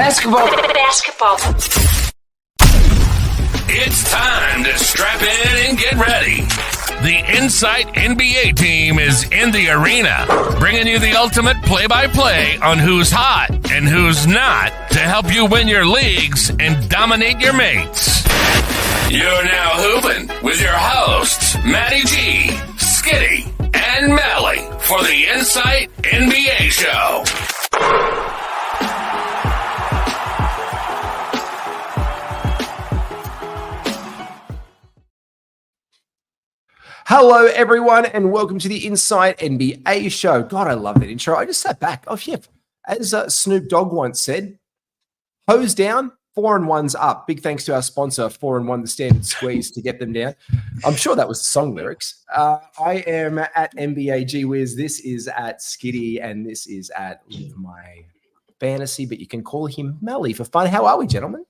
Basketball. It's time to strap in and get ready. The Insight NBA team is in the arena, bringing you the ultimate play-by-play on who's hot and who's not to help you win your leagues and dominate your mates. You're now hooping with your hosts, Matty G, Skiddy, and Malley for the Insight NBA show. Hello, everyone, and welcome to the Insight NBA show. God, I love that intro. I just sat back. Oh, yeah. As Snoop Dogg once said, hose down, 4-1's up. Big thanks to our sponsor, 4-1, the standard squeeze to get them down. I'm sure that was the song lyrics. I am at NBA GWiz. This is at Skiddy, and this is at Live My Fantasy, but you can call him Malley for fun. How are we, gentlemen?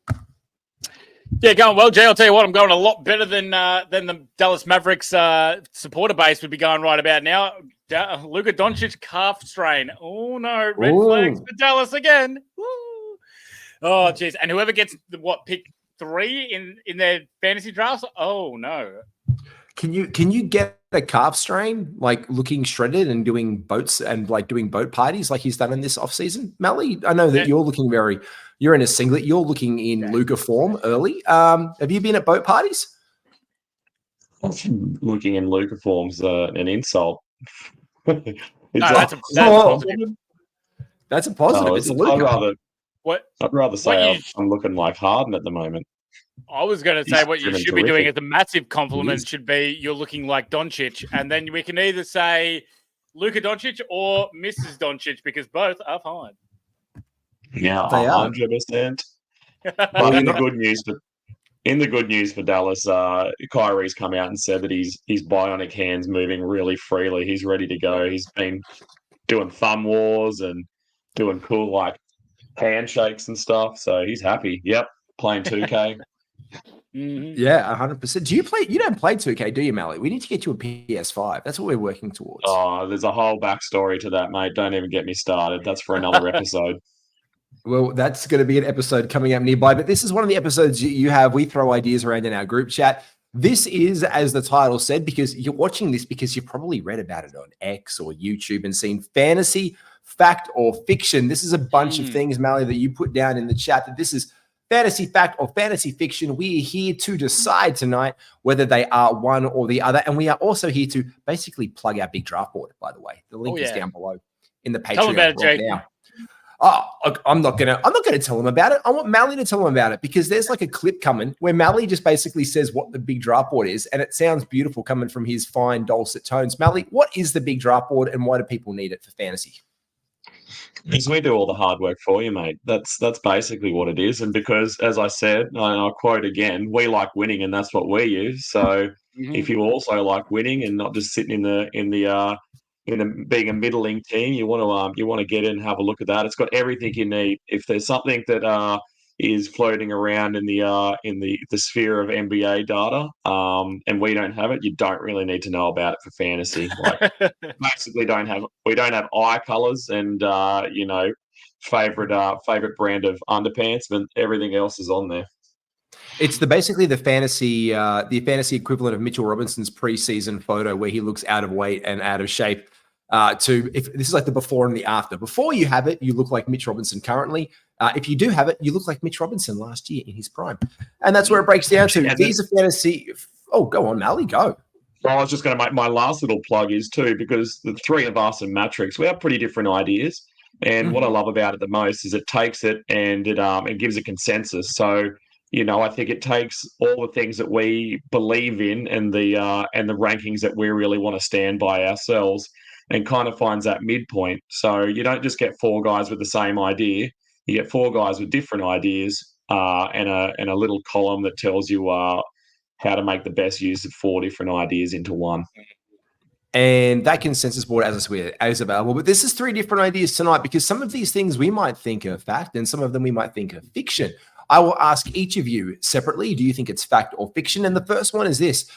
Yeah, going well, Jay. I'll tell you what, I'm going a lot better than the Dallas Mavericks supporter base would be going right about now. Luka Doncic calf strain. Oh, no. Red flags for Dallas again. Woo. Oh, jeez. And whoever gets, pick 3 in their fantasy drafts? Oh, no. Can you get a calf strain, like looking shredded and doing boats and like doing boat parties like he's done in this offseason? Malley, I know that you're looking you're in a singlet. You're looking in Luka form early. Have you been at boat parties? Looking in Luka form's an insult. That's a positive. That's a positive. It's Luka. I'd rather say I'm looking like Harden at the moment. I was going to say what you should be doing as a massive compliment should be you're looking like Doncic, and then we can either say Luka Doncic or Mrs. Doncic because both are fine. Yeah, 100%. But in the good news for Dallas, Kyrie's come out and said that his bionic hands moving really freely. He's ready to go. He's been doing thumb wars and doing cool like handshakes and stuff. So he's happy. Yep, playing 2K. Yeah, 100%. Do you play? You don't play 2K, do you, Malley? We need to get you a PS5. That's what we're working towards. Oh, there's a whole backstory to that, mate. Don't even get me started. That's for another episode. Well, that's going to be an episode coming up nearby, but this is one of the episodes you have. We throw ideas around in our group chat. This is, as the title said, because you're watching this because you probably read about it on X or YouTube and seen fantasy, fact, or fiction. This is a bunch of things, Malley, that you put down in the chat that this is fantasy fact or fantasy fiction. We are here to decide tonight whether they are one or the other. And we are also here to basically plug our big draft board, by the way. The link is down below in the Patreon. Tell them about it, Jake. Now. Oh, I'm not gonna tell him about it. I want Malley to tell him about it because there's like a clip coming where Malley just basically says what the big draft board is, and it sounds beautiful coming from his fine dulcet tones. Malley, what is the big draft board, and why do people need it for fantasy? Because we do all the hard work for you, mate. That's basically what it is. And because, as I said, and I'll quote again, we like winning, and that's what we use. So if you also like winning and not just sitting in being a middling team, you want to get in and have a look at that. It's got everything you need. If there's something that is floating around in the sphere of NBA data, and we don't have it, you don't really need to know about it for fantasy. Like, basically, we don't have eye colors and favorite brand of underpants, but everything else is on there. It's basically the fantasy equivalent of Mitchell Robinson's preseason photo where he looks out of weight and out of shape. If this is like the before and the after. Before you have it, you look like Mitch Robinson currently. If you do have it, you look like Mitch Robinson last year in his prime. And that's where it breaks down to. These are fantasy. Oh, go on, Malley, go. Well, I was just going to make my last little plug is too, because the three of us and Matrix, we have pretty different ideas. And what I love about it the most is it takes it and it gives a consensus. So, I think it takes all the things that we believe in and the rankings that we really want to stand by ourselves and kind of finds that midpoint. So you don't just get 4 guys with the same idea. You get 4 guys with different ideas and a little column that tells you how to make the best use of 4 different ideas into one. And that consensus board, as I swear, is available. But this is 3 different ideas tonight because some of these things we might think are fact and some of them we might think are fiction. I will ask each of you separately, do you think it's fact or fiction? And the first one is this.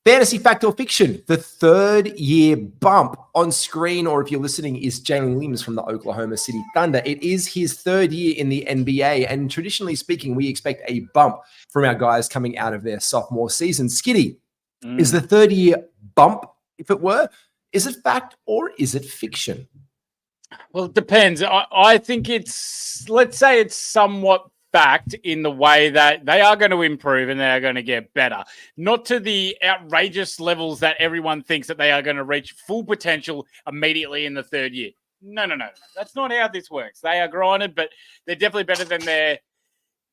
Fantasy fact or fiction, the third year bump on screen, or if you're listening, is Jalen Williams from the Oklahoma City Thunder. It is his third year in the NBA, and traditionally speaking, we expect a bump from our guys coming out of their sophomore season. Skiddy, is the third year bump, if it were, is it fact or is it fiction? Well, it depends. I think let's say it's somewhat fact in the way that they are going to improve and they are going to get better. Not to the outrageous levels that everyone thinks that they are going to reach full potential immediately in the third year. No. That's not how this works. They are grinded, but they're definitely better than their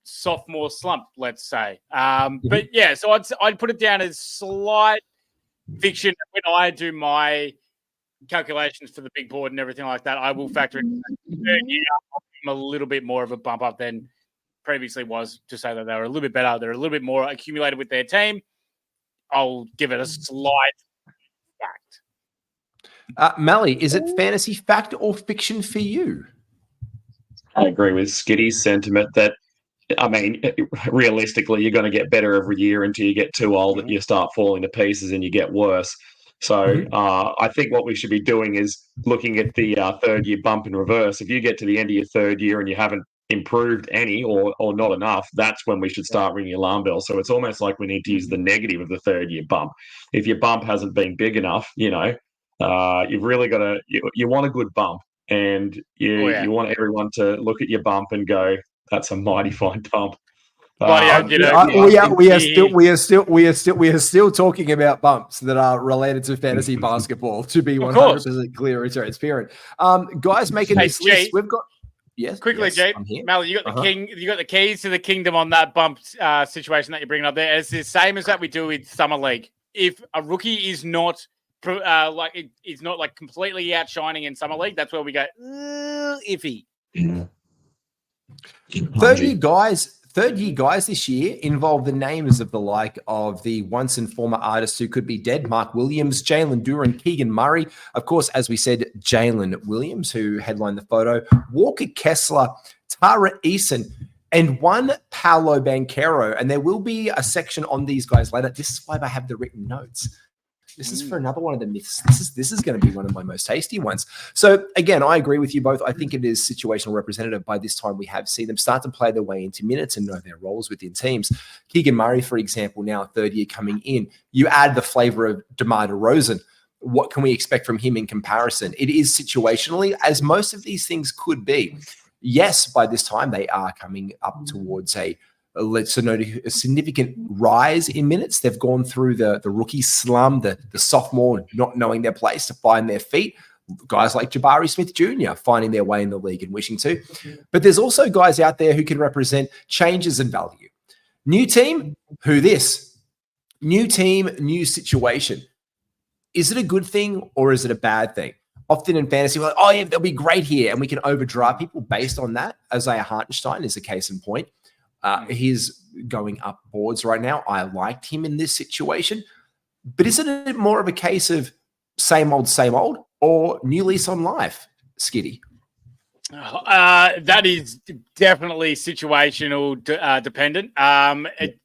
sophomore slump, let's say. But yeah, so I'd put it down as slight fiction. When I do my calculations for the big board and everything like that, I will factor in the third year. I'm a little bit more of a bump up than previously was, to say that they were a little bit better. They're a little bit more accumulated with their team. I'll give it a slight fact. Malley, is it fantasy fact or fiction for you? I agree with Skiddy's sentiment that, I mean, realistically, you're going to get better every year until you get too old and you start falling to pieces and you get worse. So I think what we should be doing is looking at the third year bump in reverse. If you get to the end of your third year and you haven't improved any or not enough, that's when we should start ringing alarm bells. So it's almost like we need to use the negative of the third year bump. If your bump hasn't been big enough, you've really got to, you want a good bump, and you want everyone to look at your bump and go, that's a mighty fine bump. We are still talking about bumps that are related to fantasy basketball, to be 100% clear and transparent. Guys, making this list, we've got quickly, Jay. Malley, you got the king. You got the keys to the kingdom on that bump situation that you're bringing up there. It's the same as that we do with summer league. If a rookie is not it's not like completely outshining in summer league, that's where we go iffy. Third year guys this year involve the names of the like of the once and former artists who could be dead: Mark Williams, Jalen Duran, Keegan Murray. Of course, as we said, Jalen Williams, who headlined the photo, Walker Kessler, Tara Eason, and one Paolo Banchero. And there will be a section on these guys later. This is why I have the written notes. This is for another one of the myths. This is going to be one of my most tasty ones. So again, I agree with you both. I think it is situational representative. By this time, we have seen them start to play their way into minutes and know their roles within teams. Keegan Murray, for example, now third year coming in. You add the flavor of DeMar DeRozan. What can we expect from him in comparison? It is situationally, as most of these things could be. Yes, by this time, they are coming up towards a significant rise in minutes. They've gone through the rookie slum, the sophomore not knowing their place to find their feet. Guys like Jabari Smith Jr. finding their way in the league and wishing to. But there's also guys out there who can represent changes in value. New team, who this? New team, new situation. Is it a good thing or is it a bad thing? Often in fantasy, we're like, oh yeah, they'll be great here. And we can overdraft people based on that. Isaiah Hartenstein is a case in point. He's going up boards right now. I liked him in this situation. But isn't it more of a case of same old, or new lease on life, Skiddy? That is definitely situational dependent. It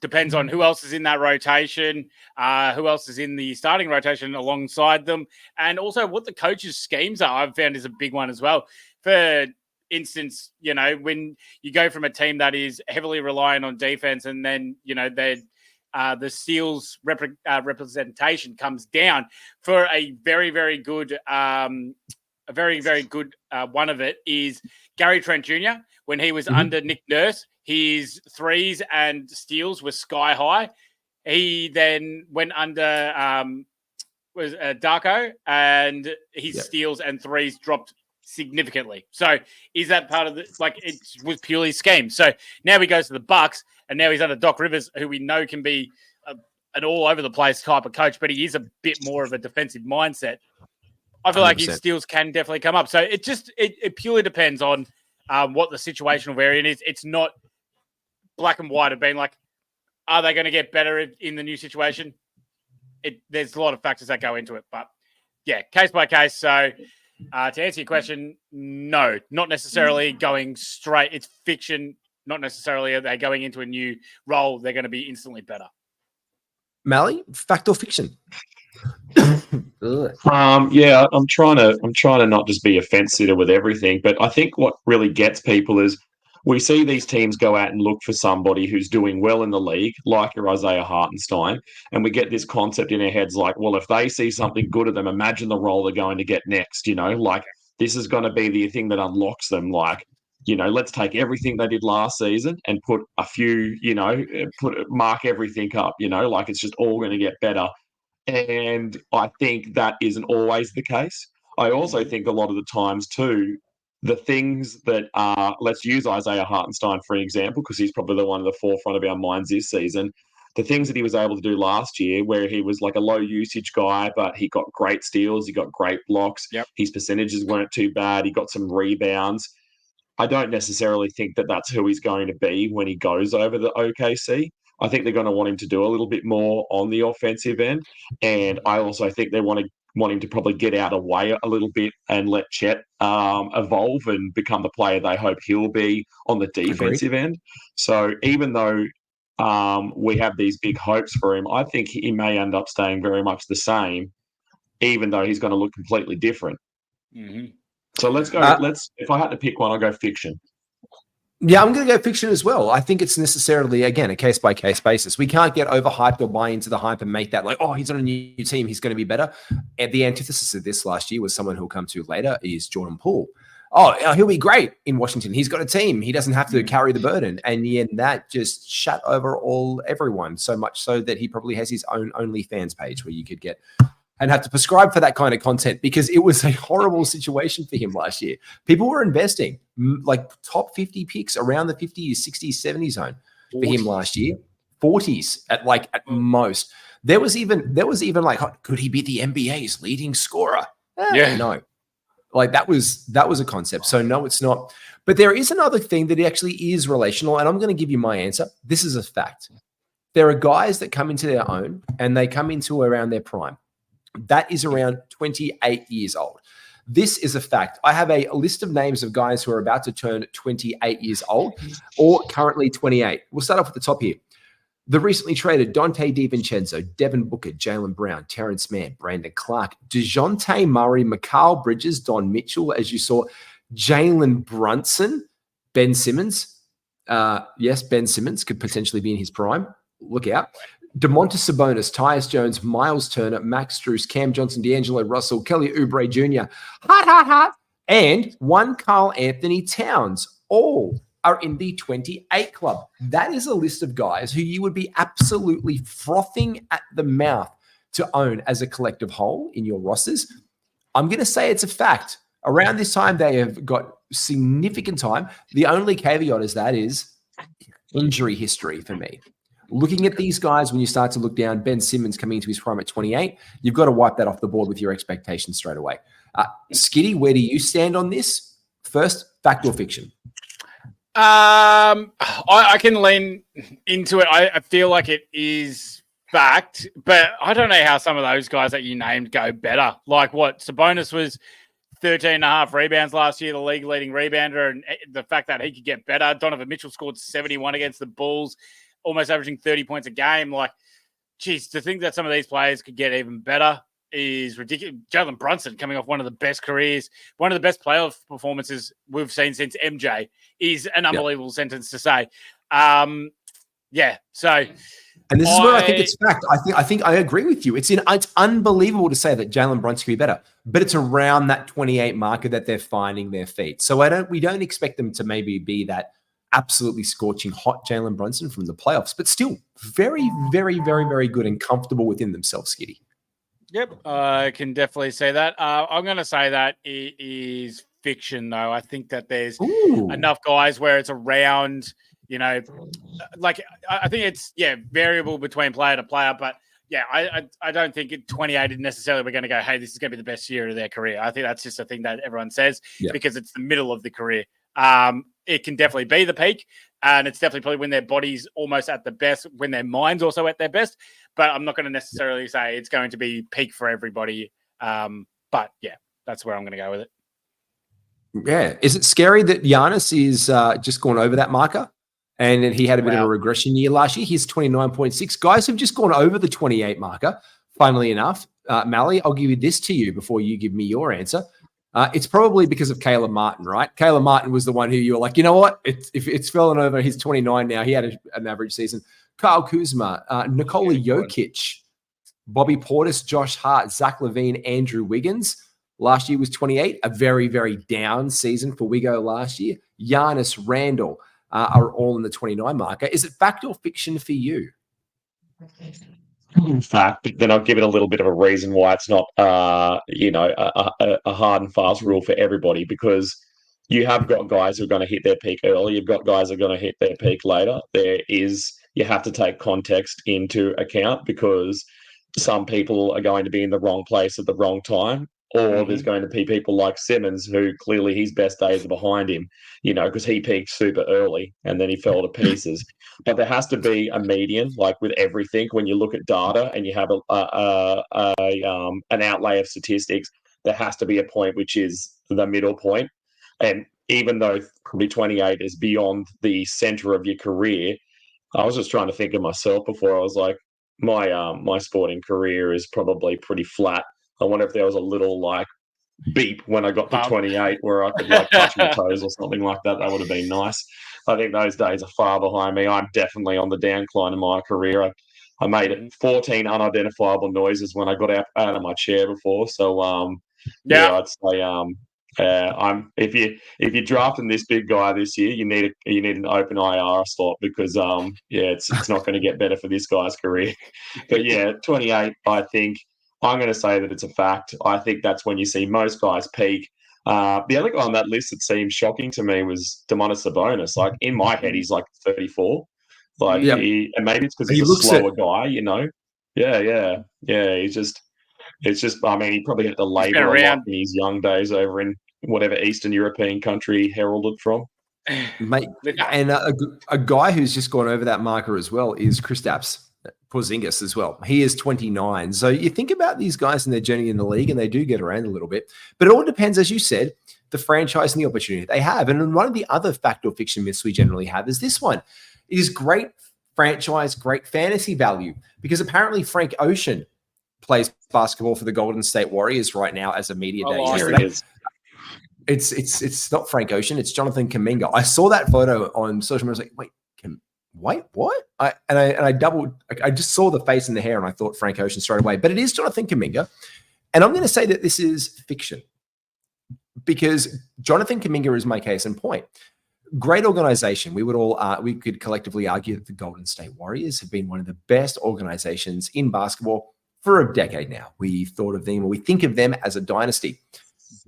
depends on who else is in that rotation, who else is in the starting rotation alongside them, and also what the coaches' schemes are. I've found is a big one as well. For instance, when you go from a team that is heavily reliant on defense and then, the steals representation comes down for a very, very good, one of it is Gary Trent Jr. When he was under Nick Nurse, his threes and steals were sky high. He then went under Darko, and his steals and threes dropped significantly. So is that part of it was purely scheme? So now he goes to the Bucks, and now he's under Doc Rivers, who we know can be an all over the place type of coach, but he is a bit more of a defensive mindset. I feel 100%. Like his steals can definitely come up. So it purely depends on what the situational variant is. It's not black and white of being like, are they going to get better in the new situation? There's a lot of factors that go into it, but yeah, case by case. So to answer your question, no, not necessarily going straight. It's fiction. Not necessarily are they going into a new role. They're going to be instantly better. Malley, fact or fiction? Ugh. Yeah, I'm trying to not just be a fence sitter with everything, but I think what really gets people is we see these teams go out and look for somebody who's doing well in the league, like your Isaiah Hartenstein, and we get this concept in our heads like, well, if they see something good of them, imagine the role they're going to get next, like this is going to be the thing that unlocks them, like, let's take everything they did last season and put a few, mark everything up, like it's just all going to get better. And I think that isn't always the case. I also think a lot of the times, too, the things that are, let's use Isaiah Hartenstein for an example, because he's probably the one at the forefront of our minds this season. The things that he was able to do last year, where he was like a low usage guy, but he got great steals, he got great blocks, his percentages weren't too bad, he got some rebounds. I don't necessarily think that that's who he's going to be when he goes over the OKC. I think they're going to want him to do a little bit more on the offensive end. And I also think they want him to probably get out of the way a little bit and let Chet evolve and become the player they hope he'll be on the defensive end. So even though we have these big hopes for him, I think he may end up staying very much the same, even though he's going to look completely different. Mm-hmm. So let's go. If I had to pick one, I'll go fiction. Yeah, I'm going to go fiction as well. I think it's necessarily, again, a case-by-case basis. We can't get overhyped or buy into the hype and make that like, oh, he's on a new team, he's going to be better. And the antithesis of this last year was someone who'll come to later is Jordan Poole. Oh, he'll be great in Washington. He's got a team. He doesn't have to carry the burden. And yet that just shut over everyone, so much so that he probably has his own OnlyFans page where you could get and have to prescribe for that kind of content, because it was a horrible situation for him last year. People were investing like top 50 picks around the 50s, 60s, 70s zone for him last year. 40s at most. There was even like, could he be the NBA's leading scorer? No. Like that was a concept. So no, it's not. But there is another thing that actually is relational, and I'm going to give you my answer. This is a fact. There are guys that come into their own and they come into around their prime. That is around 28 years old. This is a fact. I have a list of names of guys who are about to turn 28 years old or currently 28. We'll start off at the top here. The recently traded Dante DiVincenzo, Devin Booker, Jaylen Brown, Terrence Mann, Brandon Clark, DeJounte Murray, Mikal Bridges, Don Mitchell, as you saw, Jalen Brunson, Ben Simmons. Yes, Ben Simmons could potentially be in his prime. Look out. DeMontis Sabonis, Tyus Jones, Miles Turner, Max Strus, Cam Johnson, D'Angelo Russell, Kelly Oubre Jr., and one Karl Anthony Towns. All are in the 28 club. That is a list of guys who you would be absolutely frothing at the mouth to own as a collective whole in your rosters. I'm going to say it's a fact. Around this time, they have got significant time. The only caveat is that is injury history for me. Looking at these guys, when you start to look down, Ben Simmons coming into his prime at 28, you've got to wipe that off the board with your expectations straight away. Skiddy, where do you stand on this? First, fact or fiction? I can lean into it. I feel like it is fact, but I don't know how some of those guys that you named go better. Like what? Sabonis was 13.5 rebounds last year, the league leading rebounder, and the fact that he could get better. Donovan Mitchell scored 71 against the Bulls, almost averaging 30 points a game. Like, geez, to think that some of these players could get even better is ridiculous. Jalen Brunson coming off one of the best careers, one of the best playoff performances we've seen since MJ is an unbelievable sentence to say. So... And this is where I think it's fact. I think I agree with you. It's unbelievable to say that Jalen Brunson could be better, but it's around that 28 marker that they're finding their feet. So we don't expect them to maybe be that absolutely scorching hot Jalen Brunson from the playoffs, but still very, very, very, very good and comfortable within themselves, Skiddy. Yep, I can definitely say that. I'm going to say that it is fiction, though. I think that there's enough guys where it's around, like I think it's, variable between player to player. But, I don't think at 28 necessarily we're going to go, hey, this is going to be the best year of their career. I think that's just a thing that everyone says because it's the middle of the career. It can definitely be the peak, and it's definitely probably when their body's almost at the best, when their mind's also at their best. But I'm not going to necessarily say it's going to be peak for everybody. But that's where I'm going to go with it. Yeah. Is it scary that Giannis is just going over that marker? And he had a bit of a Wow. regression year last year. He's 29.6. Guys have just gone over the 28 marker, funnily enough. Malley, I'll give you this to you before you give me your answer. It's probably because of Caleb Martin, right? Caleb Martin was the one who you were like, you know what? If it's fallen over, he's 29 now. He had an average season. Kyle Kuzma, Nikola Jokic, Bobby Portis, Josh Hart, Zach LaVine, Andrew Wiggins. Last year was 28, a very, very down season for Wiggo last year. Giannis, Randall are all in the 29 marker. Is it fact or fiction for you? In fact, but then I'll give it a little bit of a reason why it's not, a hard and fast rule for everybody, because you have got guys who are going to hit their peak early. You've got guys who are going to hit their peak later. You have to take context into account, because some people are going to be in the wrong place at the wrong time. Or there's going to be people like Simmons, who clearly his best days are behind him, because he peaked super early and then he fell to pieces. But there has to be a median, like with everything. When you look at data and you have an outlay of statistics, there has to be a point which is the middle point. And even though probably 28 is beyond the center of your career, I was just trying to think of myself before. I was like, my sporting career is probably pretty flat. I wonder if there was a little like beep when I got to 28 where I could like touch my toes or something like that. That would have been nice. I think those days are far behind me. I'm definitely on the downcline in my career. I made it 14 unidentifiable noises when I got out of my chair before. So I'd say if you're drafting this big guy this year, you need an open IR slot, because it's not going to get better for this guy's career. But 28, I think. I'm going to say that it's a fact. I think that's when you see most guys peak. The other guy on that list that seemed shocking to me was Domantas Sabonis. Like, in my head, he's like 34. Like, and maybe it's because he's a slower guy, Yeah. It's just. I mean, he probably had to labour a lot in his young days over in whatever Eastern European country he heralded from. Mate, and a guy who's just gone over that marker as well is Kristaps Porzingis as well. He is 29. So you think about these guys and their journey in the league, and they do get around a little bit. But it all depends, as you said, the franchise and the opportunity they have. And one of the other fact or fiction myths we generally have is this one. It is great franchise, great fantasy value, because apparently Frank Ocean plays basketball for the Golden State Warriors right now as a media day. Here it is. It's not Frank Ocean, it's Jonathan Kuminga. I saw that photo on social media. I was like, wait, what? I just saw the face and the hair and I thought Frank Ocean straight away. But it is Jonathan Kuminga. And I'm going to say that this is fiction, because Jonathan Kuminga is my case in point. Great organization. We could collectively argue that the Golden State Warriors have been one of the best organizations in basketball for a decade now. We think of them as a dynasty.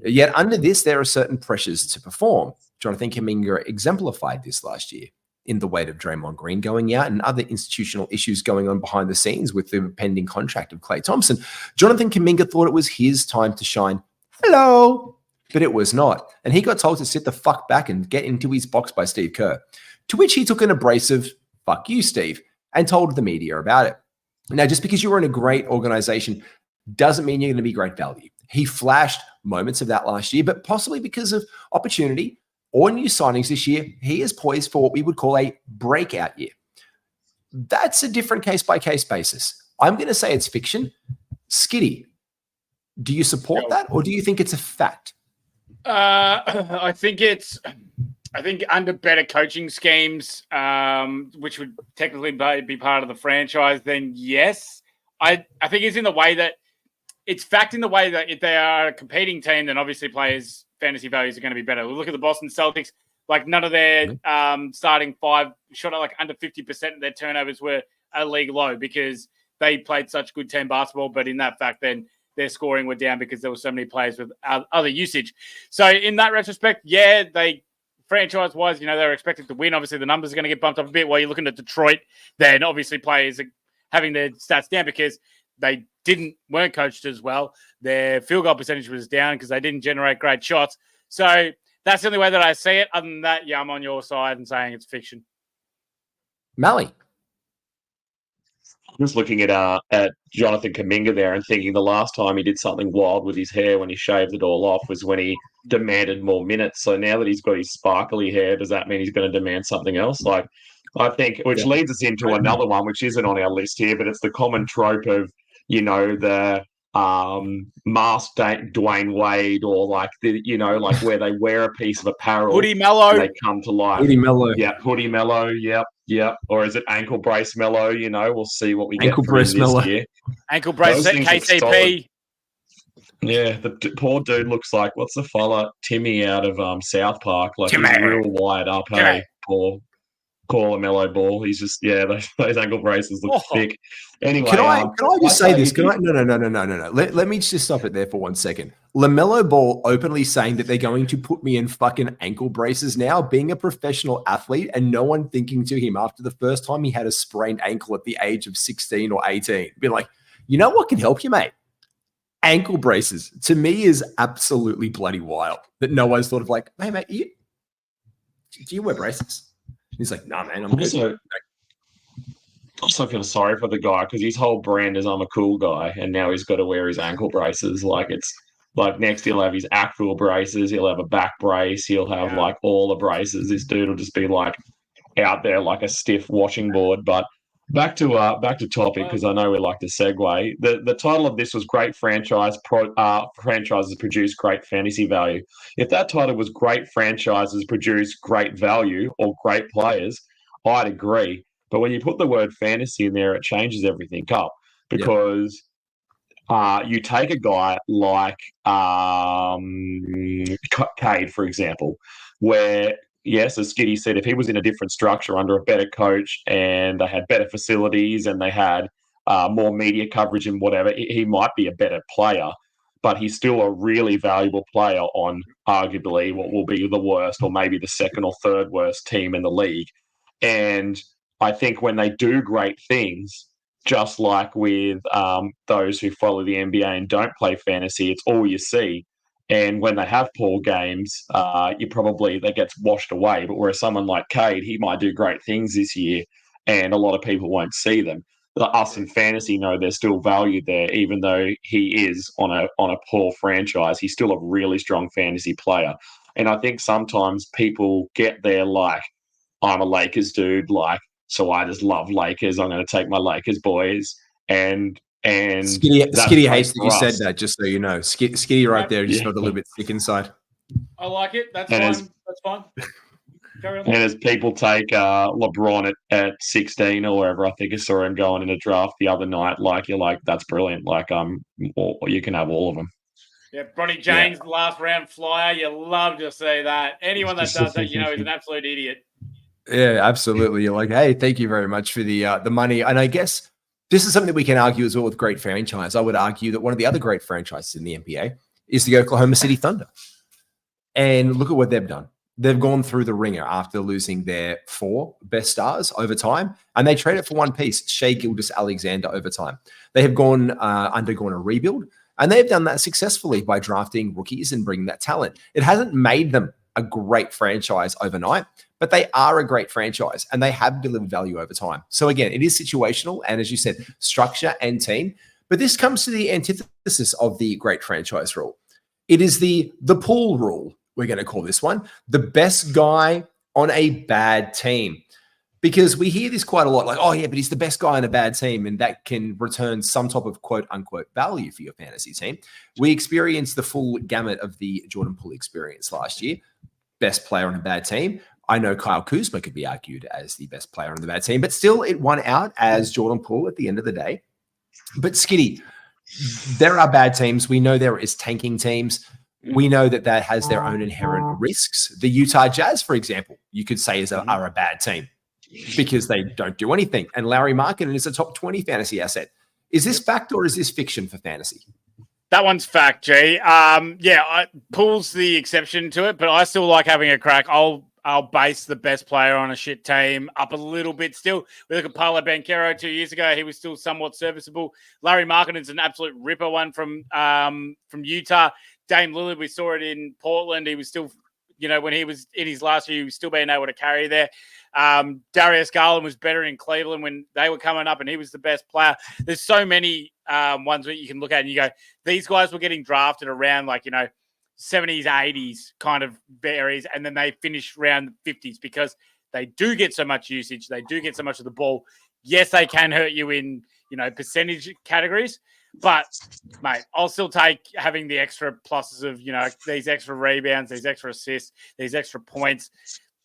Yet under this, there are certain pressures to perform. Jonathan Kuminga exemplified this last year in the weight of Draymond Green going out and other institutional issues going on behind the scenes with the pending contract of Klay Thompson. Jonathan Kuminga thought it was his time to shine. Hello. But it was not. And he got told to sit the fuck back and get into his box by Steve Kerr, to which he took an abrasive "fuck you, Steve," and told the media about it. Now, just because you were in a great organization doesn't mean you're going to be great value. He flashed moments of that last year, but possibly because of opportunity or new signings this year, he is poised for what we would call a breakout year. That's a different case-by-case basis. I'm going to say it's fiction. Skiddy, do you support that, or do you think it's a fact? I think under better coaching schemes, which would technically be part of the franchise, then yes. I think it's in the way that it's fact in the way that if they are a competing team, then obviously players' fantasy values are going to be better. We look at the Boston Celtics, like none of their starting five shot at like under 50% of their turnovers were a league low, because they played such good team basketball. But in that fact, then their scoring were down because there were so many players with other usage. So in that retrospect, yeah, they franchise-wise, they're expected to win. Obviously, the numbers are going to get bumped up a bit. While you're looking at Detroit, then obviously players are having their stats down because they weren't coached as well. Their field goal percentage was down because they didn't generate great shots. So that's the only way that I see it. Other than that, yeah, I'm on your side and saying it's fiction. Malley. I'm just looking at Jonathan Kuminga there and thinking the last time he did something wild with his hair when he shaved it all off was when he demanded more minutes. So now that he's got his sparkly hair, does that mean he's going to demand something else? Like, I think, which leads us into another one, which isn't on our list here, but it's the common trope of, the masked Dwayne Wade, or like like where they wear a piece of apparel, Hoodie Mellow, and they come to life. Hoodie Mellow, Hoodie Mellow, yep. Or is it ankle brace Mellow? We'll see what we ankle get from him brace Mellow. this year. Ankle brace KCP. Yeah, the poor dude looks like, what's the fella Timmy out of South Park? Like Timmy. He's real wired up. Timmy. Hey, poor. Call a mellow ball. He's just those ankle braces look thick. Anyway, can I just say this? No. Let me just stop it there for 1 second. LaMelo Ball openly saying that they're going to put me in fucking ankle braces now, being a professional athlete, and no one thinking to him after the first time he had a sprained ankle at the age of 16 or 18. Be like, you know what can help you, mate? Ankle braces to me is absolutely bloody wild that no one's thought of like, hey, mate, do you wear braces? He's like, nah, man, I'm good. Also feel sorry for the guy because his whole brand is I'm a cool guy, and now he's got to wear his ankle braces. Like it's like next he'll have his actual braces, he'll have a back brace, he'll have like all the braces. This dude will just be like out there like a stiff washing board. But back to topic, because I know we like to segue. The title of this was Great Franchises Produce Great Fantasy Value. If that title was Great Franchises Produce Great Value or Great Players, I'd agree. But when you put the word fantasy in there, it changes everything up, because you take a guy like Cade, for example, where, yes, as Skiddy said, if he was in a different structure under a better coach and they had better facilities and they had more media coverage and whatever, he might be a better player, but he's still a really valuable player on arguably what will be the worst or maybe the second or third worst team in the league. And I think when they do great things, just like with those who follow the NBA and don't play fantasy, it's all you see. And when they have poor games, that gets washed away. But whereas someone like Cade, he might do great things this year, and a lot of people won't see them. Us in fantasy know there's still value there, even though he is on a poor franchise. He's still a really strong fantasy player. And I think sometimes people get there like, I'm a Lakers dude, like, so I just love Lakers. I'm going to take my Lakers boys. And Skiddy hates that you said that, just so you know. Skiddy right there just felt a little bit sick inside. I like it. That's fine. That's fine. Carry on. And as people take LeBron at 16 or wherever, I think I saw him going in a draft the other night, like, you're like, that's brilliant. Like, you can have all of them. Yeah, Bronny James, last round flyer. You love to see that. Anyone that does that, is an absolute idiot. Yeah, absolutely. You're like, hey, thank you very much for the money. And I guess this is something that we can argue as well with great franchise. I would argue that one of the other great franchises in the NBA is the Oklahoma City Thunder. And look at what they've done. They've gone through the ringer after losing their 4 best stars over time, and they traded for one piece, Shai Gilgeous-Alexander, over time. They have undergone a rebuild, and they've done that successfully by drafting rookies and bringing that talent. It hasn't made them a great franchise overnight, but they are a great franchise and they have delivered value over time. So again, it is situational, and as you said, structure and team. But this comes to the antithesis of the great franchise rule. It is the pool rule, we're going to call this one, the best guy on a bad team. Because we hear this quite a lot, like, oh yeah, but he's the best guy on a bad team, and that can return some type of quote unquote value for your fantasy team. We experienced the full gamut of the Jordan Poole experience last year. Best player on a bad team. I know Kyle Kuzma could be argued as the best player on the bad team, but still it won out as Jordan Poole at the end of the day. But Skiddy, there are bad teams. We know there is tanking teams. We know that has their own inherent risks. The Utah Jazz, for example, you could say are a bad team because they don't do anything. And Larry Markkinen is a top 20 fantasy asset. Is this fact or is this fiction for fantasy? That one's fact, G. Poole's the exception to it, but I still like having a crack. I'll base the best player on a shit team up a little bit still. We look at Paolo Banchero 2 years ago. He was still somewhat serviceable. Larry Markkinen's an absolute ripper one from Utah. Dame Lillard, we saw it in Portland. He was still, when he was in his last year, he was still being able to carry there. Darius Garland was better in Cleveland when they were coming up, and he was the best player. There's so many ones that you can look at and you go, these guys were getting drafted around 70s, 80s kind of varies, and then they finish around the 50s because they do get so much usage, they do get so much of the ball. Yes, they can hurt you in, percentage categories, but mate, I'll still take having the extra pluses of, these extra rebounds, these extra assists, these extra points,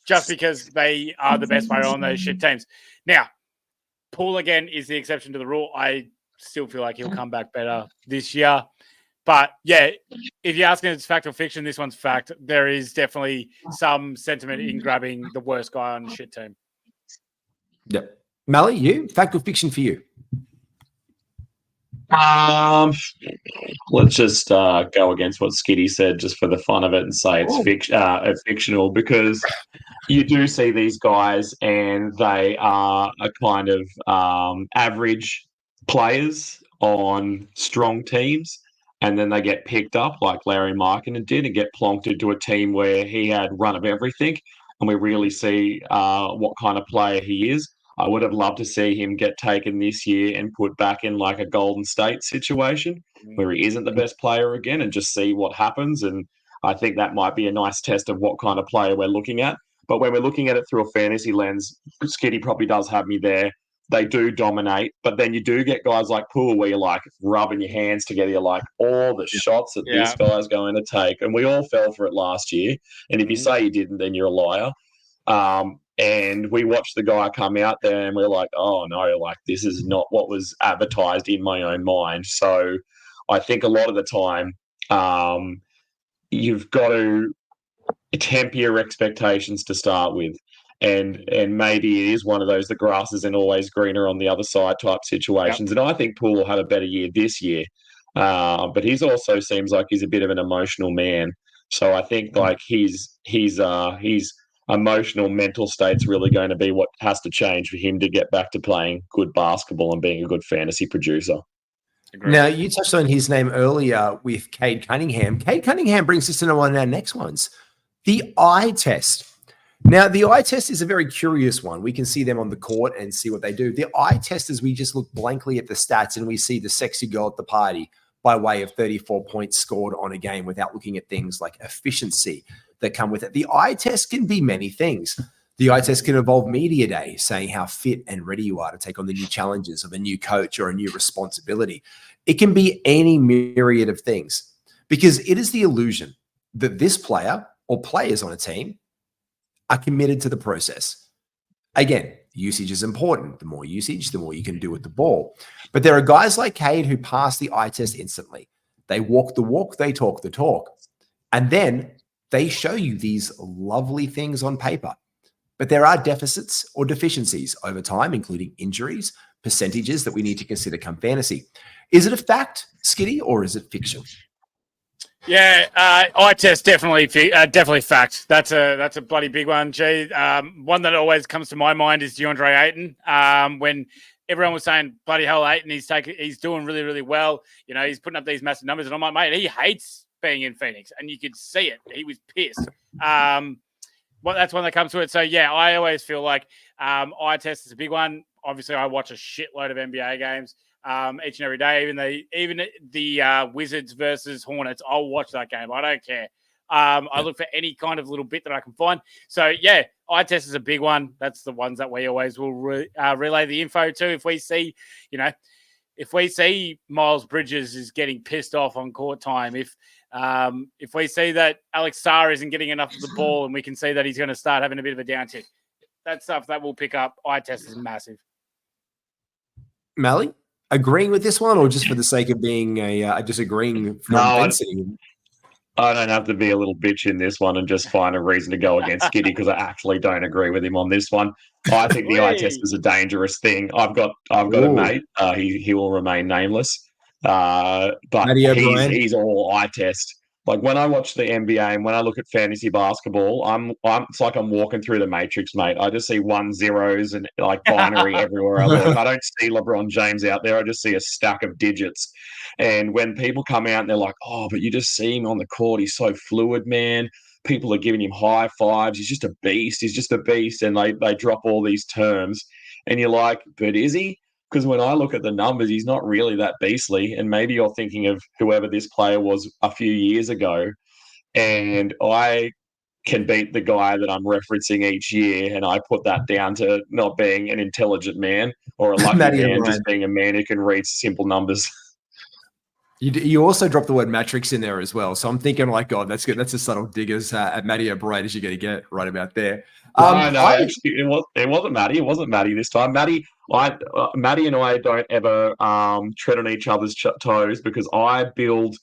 just because they are the best player on those shit teams. Now, Poole again is the exception to the rule. I still feel like he'll come back better this year. But yeah, if you're asking if it's fact or fiction, this one's fact. There is definitely some sentiment in grabbing the worst guy on the shit team. Yep. Malley, you? Fact or fiction for you? Let's just go against what Skiddy said just for the fun of it and say it's fictional, because you do see these guys and they are a kind of average players on strong teams, and then they get picked up like Larry Markkinen did and get plonked into a team where he had run of everything, and we really see what kind of player he is. I would have loved to see him get taken this year and put back in like a Golden State situation where he isn't the best player again, and just see what happens. And I think that might be a nice test of what kind of player we're looking at. But when we're looking at it through a fantasy lens, Skiddy probably does have me there. They do dominate, but then you do get guys like Poole where you're like rubbing your hands together. You're like, all the shots that this guy's going to take. And we all fell for it last year. And if you say you didn't, then you're a liar. And we watched the guy come out there and we're like, oh no, like this is not what was advertised in my own mind. So I think a lot of the time you've got to temper your expectations to start with. And maybe it is one of those, the grass isn't always greener on the other side type situations. Yep. And I think Poole will have a better year this year. But he's also seems like he's a bit of an emotional man. So I think like his emotional mental state's really going to be what has to change for him to get back to playing good basketball and being a good fantasy producer. Now, you touched on his name earlier with Cade Cunningham. Cade Cunningham brings us into one of our next ones, the eye test. Now, the eye test is a very curious one. We can see them on the court and see what they do. The eye test is we just look blankly at the stats and we see the sexy girl at the party by way of 34 points scored on a game without looking at things like efficiency that come with it. The eye test can be many things. The eye test can involve media day, saying how fit and ready you are to take on the new challenges of a new coach or a new responsibility. It can be any myriad of things, because it is the illusion that this player or players on a team are committed to the process. Again, usage is important. The more usage, the more you can do with the ball. But there are guys like Cade who pass the eye test instantly. They walk the walk, they talk the talk. And then they show you these lovely things on paper. But there are deficits or deficiencies over time, including injuries, percentages that we need to consider come fantasy. Is it a fact, Skiddy, or is it fiction? Yeah, eye test definitely fact. That's a bloody big one, G. One that always comes to my mind is DeAndre Ayton. When everyone was saying, bloody hell, Ayton, he's doing really, really well. You know, he's putting up these massive numbers, and I'm like, mate, he hates being in Phoenix, and you could see it. He was pissed. Well, that's when they come to it. So yeah, I always feel like eye test is a big one. Obviously, I watch a shitload of NBA games. Each and every day, even the Wizards versus Hornets, I'll watch that game. I don't care. I look for any kind of little bit that I can find. So yeah, eye test is a big one. That's the ones that we always will relay the info to. If we see, Miles Bridges is getting pissed off on court time, if we see that Alex Sarr isn't getting enough of the ball, and we can see that he's going to start having a bit of a downtick, that stuff that will pick up. Eye test is massive. Malley? Agreeing with this one, or just for the sake of being a disagreeing? No, I don't have to be a little bitch in this one and just find a reason to go against Skiddy, because I actually don't agree with him on this one. I think the eye test is a dangerous thing. I've got a mate. He will remain nameless, but he's all eye test. Like when I watch the NBA and when I look at fantasy basketball, it's like I'm walking through the Matrix, mate. I just see 1 zeros and like binary everywhere I look. I don't see LeBron James out there. I just see a stack of digits. And when people come out and they're like, oh, but you just see him on the court, he's so fluid, man. People are giving him high fives. He's just a beast. He's just a beast. And they drop all these terms. And you're like, but is he? Because when I look at the numbers, he's not really that beastly. And maybe you're thinking of whoever this player was a few years ago. And I can beat the guy that I'm referencing each year, and I put that down to not being an intelligent man or a lucky Matty man, O'Brien. just being a man who can read simple numbers. You also dropped the word matrix in there as well. So I'm thinking like, God, that's good. That's as subtle diggers at Matty O'Brien as you're going to get right about there. Actually, it wasn't Matty. It wasn't Matty this time. Matty and I don't ever tread on each other's toes because I build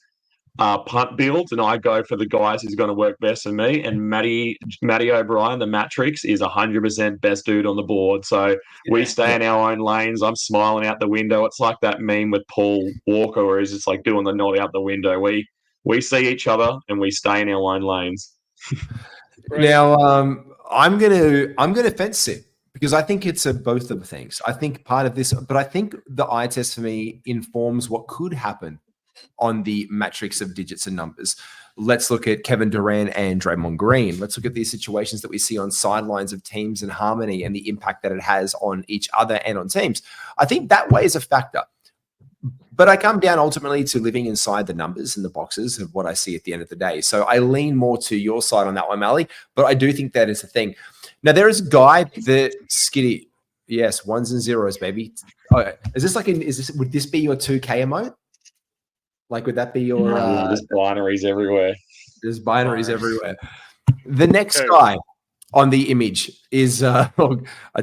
punt builds and I go for the guys who's going to work best for me. And Matty O'Brien, the Matrix, is 100% best dude on the board. So we stay in our own lanes. I'm smiling out the window. It's like that meme with Paul Walker where he's just like doing the nod out the window. We see each other and we stay in our own lanes. Now, I'm gonna fence sit because I think it's both of the things. I think part of this, but I think the eye test for me informs what could happen on the matrix of digits and numbers. Let's look at Kevin Durant and Draymond Green. Let's look at these situations that we see on sidelines of teams and harmony and the impact that it has on each other and on teams. I think that weighs a factor. But I come down ultimately to living inside the numbers and the boxes of what I see at the end of the day. So I lean more to your side on that one, Malley, but I do think that is a thing. Now, there is a guy that Skiddy, yes, ones and zeros, baby. Oh, would this be your 2K emote? Like, would that be your... there's binaries everywhere. There's binaries everywhere. The next guy on the image is, I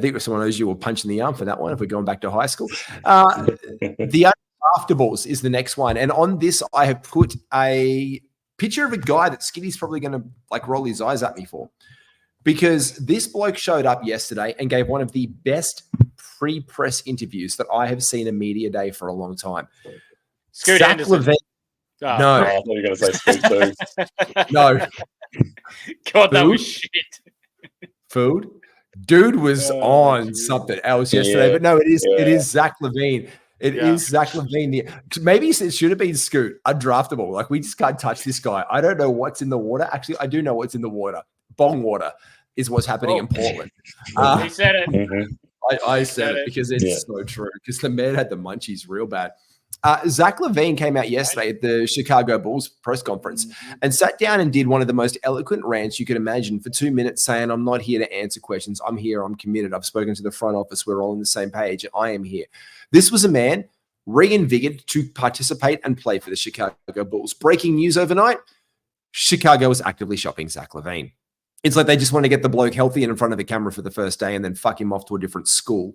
think someone owes you a punch in the arm for that one if we're going back to high school. The Undraftables is the next one. And on this, I have put a picture of a guy that Skiddy's probably going to like roll his eyes at me for. Because this bloke showed up yesterday and gave one of the best pre-press interviews that I have seen a media day for a long time. Zach LaVine. No. I thought you were going to say Scoot too. No. God, that was shit. Food? Dude was on something else yesterday, but no, it is Zach LaVine. It is Zach LaVine. Maybe it should have been Scoot, undraftable. Like, we just can't touch this guy. I don't know what's in the water. Actually, I do know what's in the water. Bong water is what's happening in Portland. He said it. I said it because it's so true. Because the man had the munchies real bad. Zach LaVine came out yesterday at the Chicago Bulls press conference and sat down and did one of the most eloquent rants you could imagine for 2 minutes, saying, I'm not here to answer questions. I'm here. I'm committed. I've spoken to the front office. We're all on the same page. I am here. This was a man reinvigorated to participate and play for the Chicago Bulls. Breaking news overnight, Chicago was actively shopping Zach LaVine. It's like they just want to get the bloke healthy and in front of the camera for the first day and then fuck him off to a different school.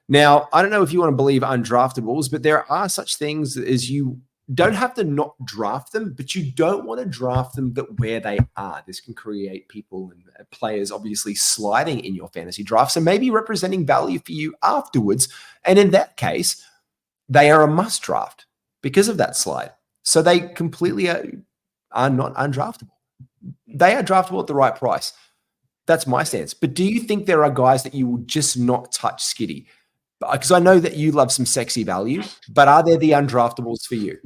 Now, I don't know if you want to believe undraftables, but there are such things as you don't have to not draft them, but you don't want to draft them where they are. This can create people and players obviously sliding in your fantasy drafts and maybe representing value for you afterwards. And in that case, they are a must draft because of that slide. So they completely are not undraftable. They are draftable at the right price. That's my stance. But do you think there are guys that you will just not touch, Skiddy? Because I know that you love some sexy value, but are there the undraftables for you?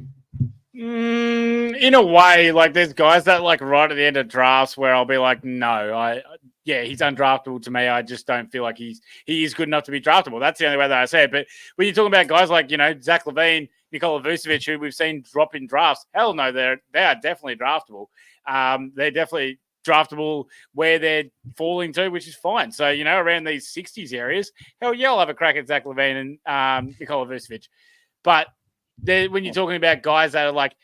In a way, like there's guys that like right at the end of drafts where I'll be like, no, he's undraftable to me. I just don't feel like he is good enough to be draftable. That's the only way that I say it. But when you're talking about guys like, Zach LaVine, Nikola Vucevic, who we've seen drop in drafts, hell no, they are definitely draftable. They're definitely draftable where they're falling to, which is fine. So, around these 60s areas, hell yeah, I'll have a crack at Zach LaVine and Nikola Vucevic. But when you're talking about guys that are like,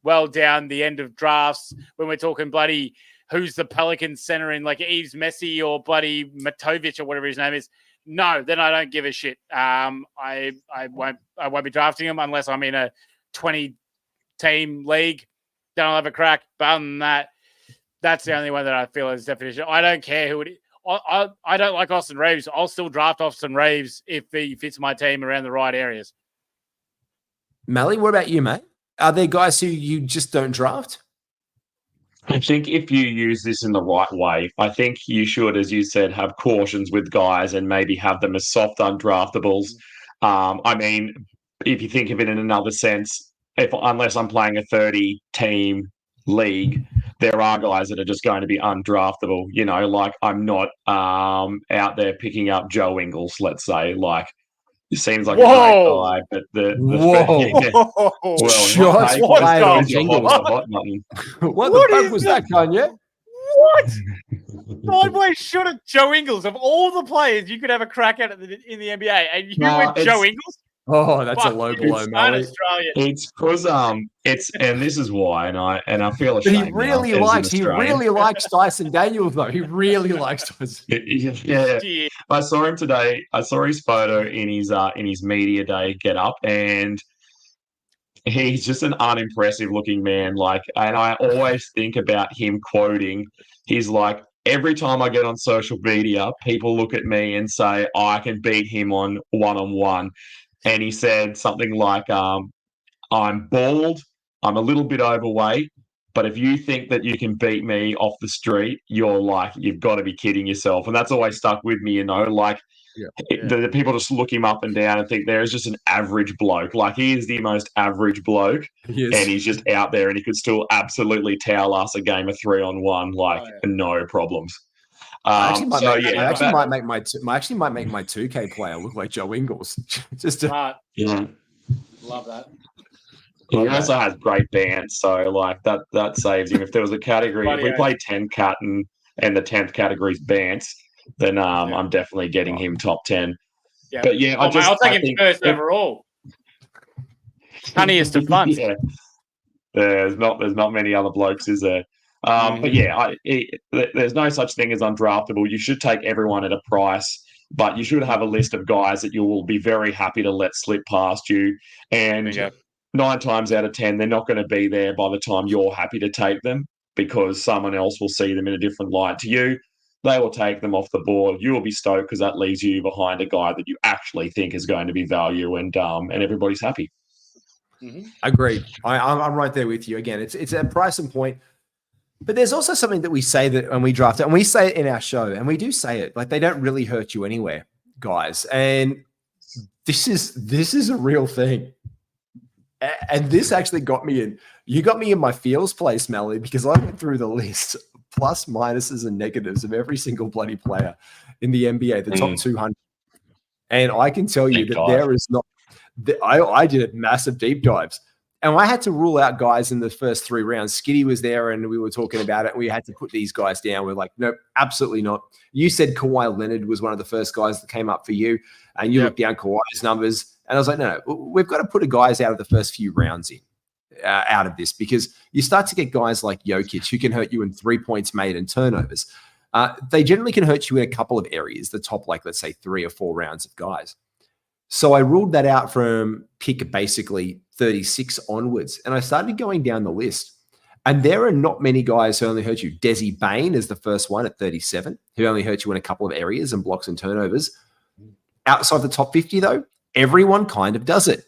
well down the end of drafts, when we're talking bloody who's the Pelicans center in like Yves Messi or bloody Matovic or whatever his name is, no, then I don't give a shit. I won't be drafting him unless I'm in a 20-team league. Then I'll have a crack. But other than that, that's the only one that I feel is definition. I don't care who it is. I don't like Austin Reeves. I'll still draft Austin Reeves if he fits my team around the right areas. Malley, what about you, mate? Are there guys who you just don't draft? I think if you use this in the right way, I think you should, as you said, have cautions with guys and maybe have them as soft undraftables. I mean, if you think of it in another sense, unless I'm playing a 30-team league, there are guys that are just going to be undraftable. Like I'm not out there picking up Joe Ingles, let's say. Like, it seems like a great guy, but shots fired on Ingles. What the fuck was that, Kanye? What? Broadway should have Joe Ingles. Of all the players you could have a crack at in the NBA, and you went Joe Ingles? Oh, that's a low Fuck blow, you, Malley. Australian. It's because and this is why, and I feel But ashamed. he really likes Dyson Daniels, though. He really likes Dyson. Yeah. I saw him today. I saw his photo in his media day get up, and he's just an unimpressive looking man. Like, and I always think about him quoting. He's like, every time I get on social media, people look at me and say, oh, I can beat him on one-on-one. And he said something like, I'm bald, I'm a little bit overweight, but if you think that you can beat me off the street, you've got to be kidding yourself. And that's always stuck with me, like, the people just look him up and down and think there is just an average bloke. Like, he is the most average bloke, and he's just out there, and he could still absolutely towel us a game of 3-on-1, no problems. I actually might make my 2K player look like Joe Ingles. Just to, love that. He also has great bands, so like that saves him. If there was a category, if we play 10 cat and the 10th category is bands, then I'm definitely getting him top 10. Yeah. But yeah, I'll take him first overall. Funniest of fun. Yeah. There's not many other blokes, is there? But yeah, there's no such thing as undraftable. You should take everyone at a price, but you should have a list of guys that you will be very happy to let slip past you. And 9 times out of 10, they're not going to be there by the time you're happy to take them, because someone else will see them in a different light to you. They will take them off the board. You will be stoked because that leaves you behind a guy that you actually think is going to be value, and everybody's happy. Agreed. I'm right there with you. Again, it's a price and point. But there's also something that we say that when we draft it, and we say it in our show, and we do say it, like, they don't really hurt you anywhere, guys. And this is a real thing. And this actually got me in. You got me in my feels place, Malley, because I went through the list, plus, minuses, and negatives of every single bloody player in the NBA, the top 200. And I can tell you that there is not. I did massive deep dives. And I had to rule out guys in the first 3 rounds. Skiddy was there, and we were talking about it. We had to put these guys down. We're like, nope, absolutely not. You said Kawhi Leonard was one of the first guys that came up for you, and you looked down Kawhi's numbers. And I was like, no, we've got to put a guys out of the first few rounds in, out of this, because you start to get guys like Jokic who can hurt you in 3 points made and turnovers. They generally can hurt you in a couple of areas, the top, like, let's say 3 or 4 rounds of guys. So I ruled that out from pick basically 36 onwards. And I started going down the list. And there are not many guys who only hurt you. Desi Bain is the first one at 37, who only hurt you in a couple of areas and blocks and turnovers. Outside the top 50, though, everyone kind of does it.